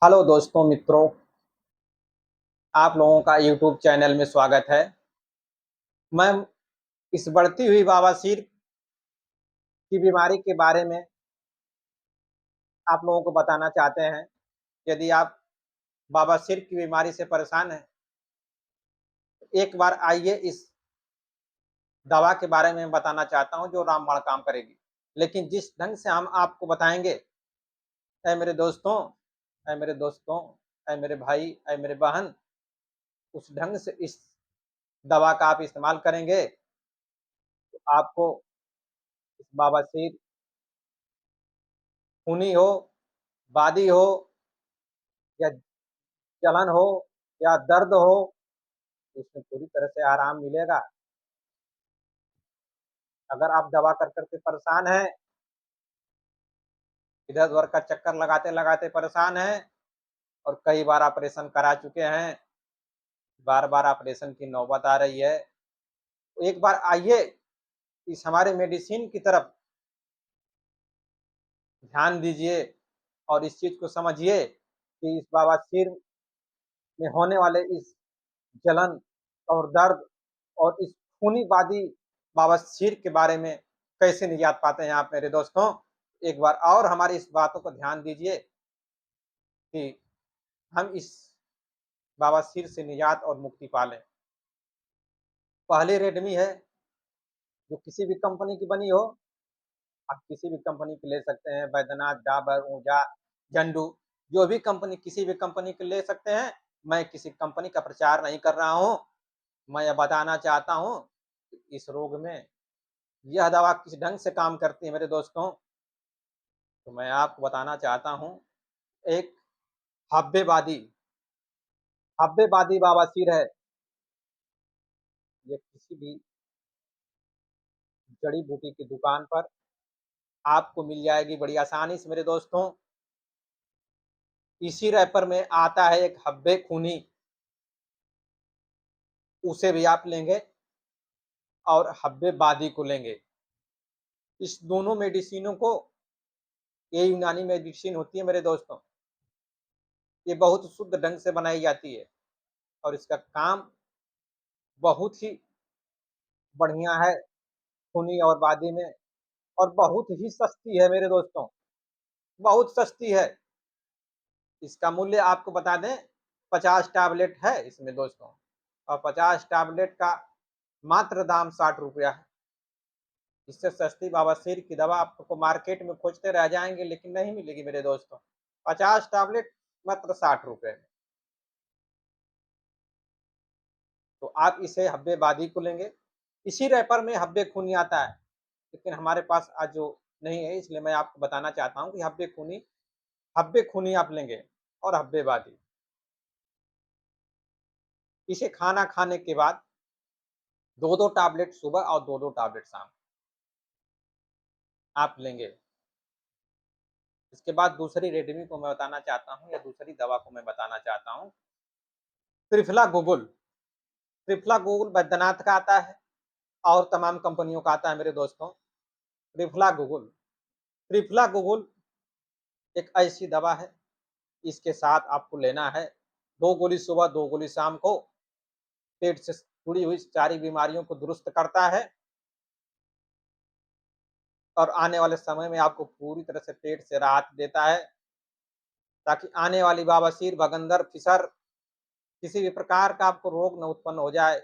Hello दोस्तों मित्रों, आप लोगों का यूट्यूब चैनल में स्वागत है। मैं इस बढ़ती हुई बवासीर की बीमारी के बारे में आप लोगों को बताना चाहते हैं। यदि आप बवासीर की बीमारी से परेशान हैं, तो एक बार आइए इस दवा के बारे में बताना चाहता हूँ जो रामबाण काम करेगी। लेकिन जिस ढंग से हम आपको बताएँगे, ऐ मेरे दोस्तों, ऐ मेरे दोस्तों, ऐ मेरे भाई, ऐ मेरे बहन, उस ढंग से इस दवा का आप इस्तेमाल करेंगे, तो आपको इस बवासीर खूनी हो, वादी हो या जलन हो या दर्द हो, तो उसमें पूरी तरह से आराम मिलेगा। अगर आप दवा कर के परेशान हैं, इधर-उधर का चक्कर लगाते-लगाते परेशान हैं और कई बार ऑपरेशन करा चुके हैं, बार-बार ऑपरेशन की नौबत आ रही है, तो एक बार आइए इस हमारे मेडिसिन की तरफ ध्यान दीजिए और इस चीज़ को समझिए कि इस बवासीर में होने वाले इस जलन और दर्द और इस खूनी वादी बवासीर के बारे में कैसे निजात पाते हैं आप मेरे दोस्तों। एक बार और हमारी इस बातों को ध्यान दीजिए कि हम इस बवासीर से निजात और मुक्ति पा लें। पहली रेडमी है, जो किसी भी कंपनी की बनी हो, आप किसी भी कंपनी की ले सकते हैं, बैद्यनाथ, डाबर, ऊर्जा, झंडू, जो भी कंपनी किसी भी कंपनी की ले सकते हैं। मैं किसी कंपनी का प्रचार नहीं कर रहा हूँ, मैं यह बताना चाहता हूँ कि इस रोग में यह दवा किस ढंग से काम करती है मेरे दोस्तों, तो मैं आपको बताना चाहता हूँ। एक हब्बेबादी हब्बेबादी बवासीर है, ये किसी भी जड़ी-बूटी की दुकान पर आपको मिल जाएगी बड़ी आसानी से मेरे दोस्तों। इसी रैपर में आता है एक हब्बे खूनी, उसे भी आप लेंगे और हब्बेबादी को लेंगे। इस दोनों मेडिसिनों को, ये यूनानी मेडिसिन होती है मेरे दोस्तों, ये बहुत शुद्ध ढंग से बनाई जाती है और इसका काम बहुत ही बढ़िया है खूनी और वादी में, और बहुत ही सस्ती है मेरे दोस्तों, बहुत सस्ती है। इसका मूल्य आपको बता दें, 50 टैबलेट है इसमें दोस्तों, और 50 टैबलेट का मात्र दाम 60 रुपया है। इससे सस्ती बवासीर की दवा आपको मार्केट में खोजते रह जाएंगे लेकिन नहीं मिलेगी मेरे दोस्तों। 50 टैबलेट मात्र 60 रुपए में। तो आप इसे हब्बेबादी को लेंगे। इसी रैपर में हब्बे खूनी आता है, लेकिन हमारे पास आज जो नहीं है, इसलिए मैं आपको बताना चाहता हूँ कि हब्बे खूनी आप लेंगे और हब्बेबादी। इसे खाना खाने के बाद 2-2 टैबलेट सुबह और 2-2 टैबलेट शाम आप लेंगे। इसके बाद दूसरी रेडमी को मैं बताना चाहता हूँ, या दूसरी दवा को मैं बताना चाहता हूँ, त्रिफला गुगुल। त्रिफला गुगुल बैद्यनाथ का आता है और तमाम कंपनियों का आता है मेरे दोस्तों। त्रिफला गुगुल, त्रिफला गुगुल एक ऐसी दवा है, इसके साथ आपको लेना है 2 गोली सुबह, 2 गोली शाम को। पेट से जुड़ी हुई सारी बीमारियों को दुरुस्त करता है और आने वाले समय में आपको पूरी तरह से पेट से राहत देता है, ताकि आने वाली बवासीर, भगंदर, फिसर, किसी भी प्रकार का आपको रोग न उत्पन्न हो जाए,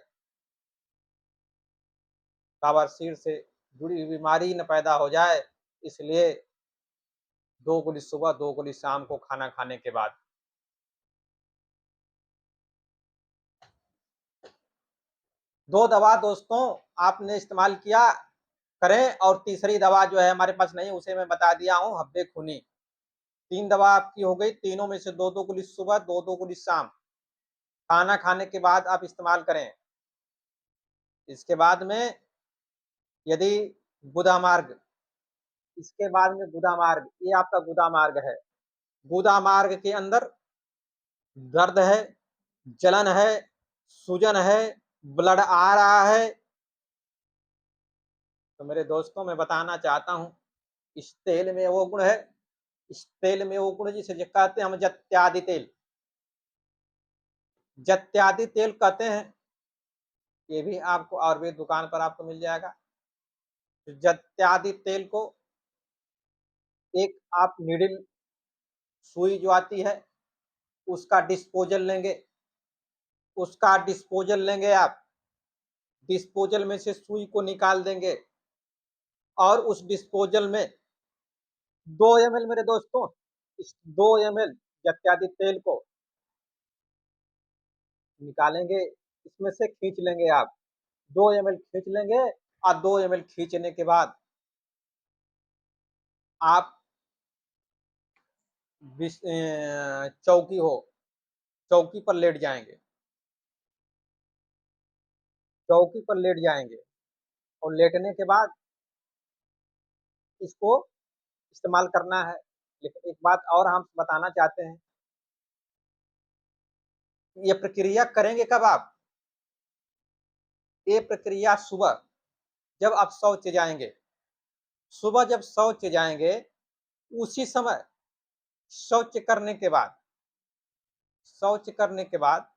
बवासीर से जुड़ी हुई बीमारी न पैदा हो जाए। इसलिए 2 गोली सुबह, 2 गोली शाम को खाना खाने के बाद। 2 दवा दोस्तों आपने इस्तेमाल किया करें, और तीसरी दवा जो है हमारे पास नहीं, उसे मैं बता दिया हूँ, हब्बे खूनी। 3 दवा आपकी हो गई, तीनों में से 2-2 गोली सुबह, 2-2 गोली शाम, खाना खाने के बाद आप इस्तेमाल करें। इसके बाद में यदि गुदामार्ग, इसके बाद में गुदामार्ग, ये आपका गुदामार्ग है। गुदामार्ग के अंदर दर्द है, जलन है, सूजन है, ब्लड आ रहा है, तो मेरे दोस्तों मैं बताना चाहता हूँ, इस तेल में वो गुण है, इस तेल में वो गुण जिसे कहते हैं हम जत्यादि तेल, जत्यादि तेल कहते हैं। ये भी आपको आयुर्वेद दुकान पर आपको मिल जाएगा। तो जत्यादि तेल को एक आप नीडल सुई जो आती है उसका डिस्पोजल लेंगे, उसका डिस्पोजल लेंगे आप, डिस्पोजल में से सुई को निकाल देंगे और उस डिस्पोजल में 2 ml मेरे दोस्तों, इस 2 ml जत्यादि तेल को निकालेंगे, इसमें से खींच लेंगे आप, 2 ml खींच लेंगे और 2 ml खींचने के बाद आप चौकी हो, चौकी पर लेट जाएंगे, चौकी पर लेट जाएंगे और लेटने के बाद इसको इस्तेमाल करना है। लेकिन एक बात और हम बताना चाहते हैं, ये प्रक्रिया करेंगे कब आप? ये प्रक्रिया सुबह जब आप शौच जाएंगे, सुबह जब शौच जाएंगे उसी समय शौच करने के बाद, शौच करने के बाद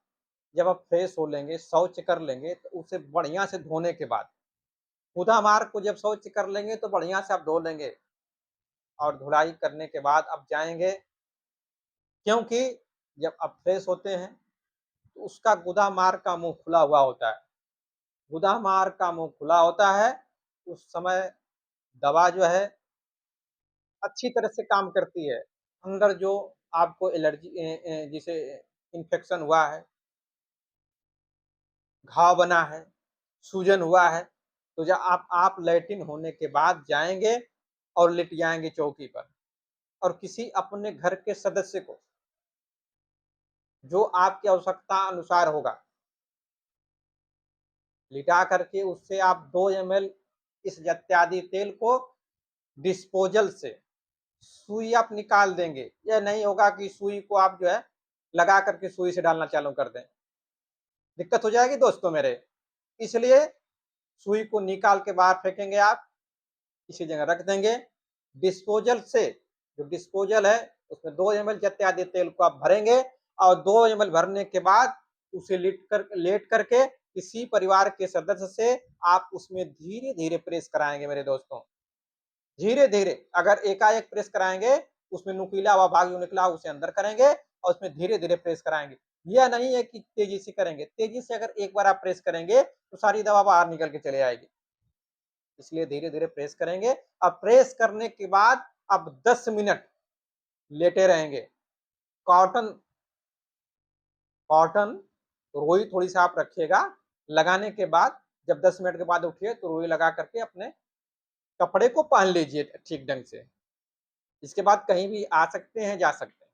जब आप फ्रेश हो लेंगे, शौच कर लेंगे तो उसे बढ़िया से धोने के बाद, खुदा मार्ग को जब शौच कर लेंगे तो बढ़िया से आप धो लेंगे और धुलाई करने के बाद आप जाएंगे, क्योंकि जब आप फ्रेश होते हैं तो उसका गुदा मार्ग का मुंह खुला हुआ होता है, गुदा मार्ग का मुंह खुला होता है, उस समय दवा जो है अच्छी तरह से काम करती है। अंदर जो आपको एलर्जी जिसे इन्फेक्शन हुआ है, घाव बना है, सूजन हुआ है, तो जब आप लैट्रिन होने के बाद जाएंगे और लेट जाएंगे चौकी पर और किसी अपने घर के सदस्य को जो आपकी आवश्यकता अनुसार होगा लिटा करके उससे आप 2 ml इस जत्यादि तेल को डिस्पोजल से सुई आप निकाल देंगे। यह नहीं होगा कि सुई को आप जो है लगा करके सुई से डालना चालू कर दें, दिक्कत हो जाएगी दोस्तों मेरे। इसलिए सुई को निकाल के बाहर फेंकेंगे आप, इसी जगह रख देंगे। डिस्पोजल से, जो डिस्पोजल है उसमें 2 ml जत्यादि तेल को आप भरेंगे और 2 ml भरने के बाद उसे लेट करके किसी परिवार के सदस्य से आप उसमें धीरे धीरे प्रेस कराएंगे मेरे दोस्तों, धीरे धीरे। अगर एकाएक प्रेस कराएंगे उसमें नुकीला हुआ भाग जो निकला उसे अंदर करेंगे और उसमें धीरे धीरे प्रेस कराएंगे। यह नहीं है कि तेजी से करेंगे, तेजी से अगर एक बार आप प्रेस करेंगे तो सारी दवा बाहर निकल के चले आएगी, इसलिए धीरे धीरे प्रेस करेंगे। अब प्रेस करने के बाद अब 10 मिनट लेटे रहेंगे। कॉटन, कॉटन रुई थोड़ी सी आप रखिएगा, लगाने के बाद जब 10 मिनट के बाद उठिए तो रुई लगा करके अपने कपड़े को पहन लीजिए ठीक ढंग से। इसके बाद कहीं भी आ सकते हैं, जा सकते हैं।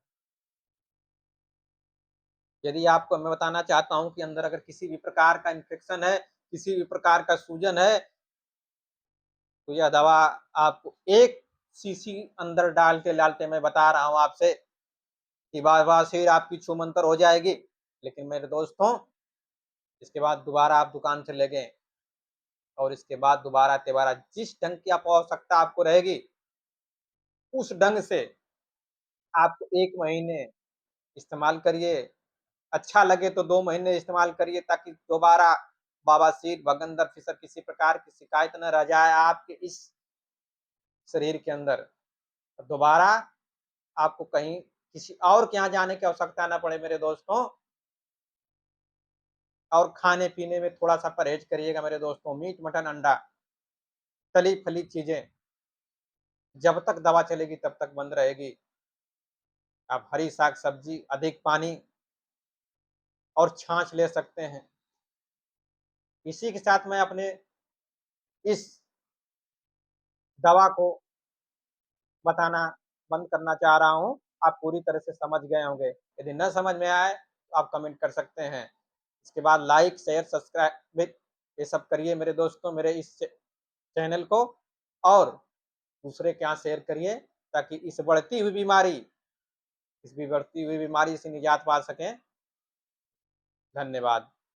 यदि आपको मैं बताना चाहता हूं कि अंदर अगर किसी भी प्रकार का इन्फेक्शन है, किसी भी प्रकार का सूजन है, तो यह दवा आपको 1 सीसी अंदर डाल के लालते मैं बता रहा हूं आपसे कि बवासीर आपकी छूमंतर हो जाएगी। लेकिन मेरे दोस्तों इसके बाद दोबारा आप दुकान से ले गए और इसके बाद दोबारा तिबारा जिस ढंग की आप आवश्यकता आपको रहेगी उस ढंग से आप 1 महीने इस्तेमाल करिए। अच्छा लगे तो 2 महीने इस्तेमाल करिए ताकि दोबारा बवासीर, भगंदर, फिसर किसी प्रकार की शिकायत न रह जाए आपके इस शरीर के अंदर। दोबारा आपको कहीं किसी और के यहाँ जाने की आवश्यकता ना पड़े मेरे दोस्तों। और खाने पीने में थोड़ा सा परहेज करिएगा मेरे दोस्तों, मीट मटन अंडा तली फली चीजें जब तक दवा चलेगी तब तक बंद रहेगी। आप हरी साग सब्जी, अधिक पानी और छाछ ले सकते हैं। इसी के साथ मैं अपने इस दवा को बताना बंद करना चाह रहा हूँ। आप पूरी तरह से समझ गए होंगे, यदि न समझ में आए तो आप कमेंट कर सकते हैं। इसके बाद लाइक शेयर सब्सक्राइब ये सब करिए मेरे दोस्तों मेरे इस चैनल को, और दूसरे के यहाँ शेयर करिए ताकि इस बढ़ती हुई बीमारी से निजात पा सकें। धन्यवाद।